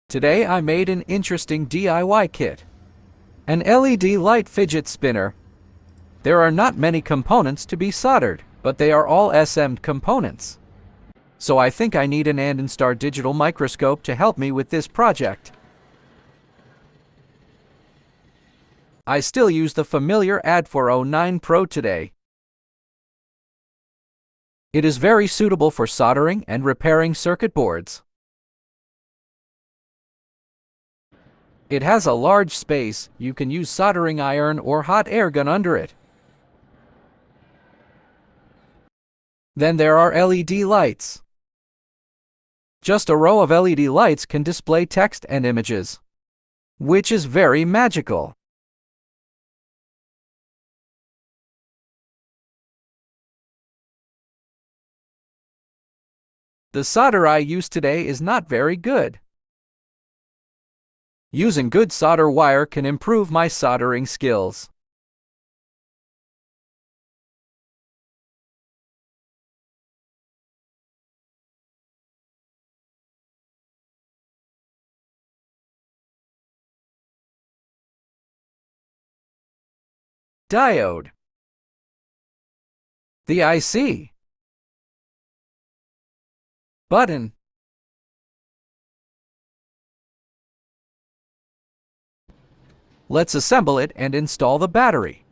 Today I made an interesting DIY kit. An LED light fidget spinner. There are not many components to be soldered, but they are all SMD components. So I think I need an Andonstar digital microscope to help me with this project. I still use the familiar AD409 Pro today. It is very suitable for soldering and repairing circuit boards. It has a large space. You can use soldering iron or hot air gun under it. Then there are LED lights. Just a row of LED lights can display text and images, which is very magical. The solder I use today is not very good. Using good solder wire can improve my soldering skills. Diode. The IC. Button. Let's assemble it and install the battery.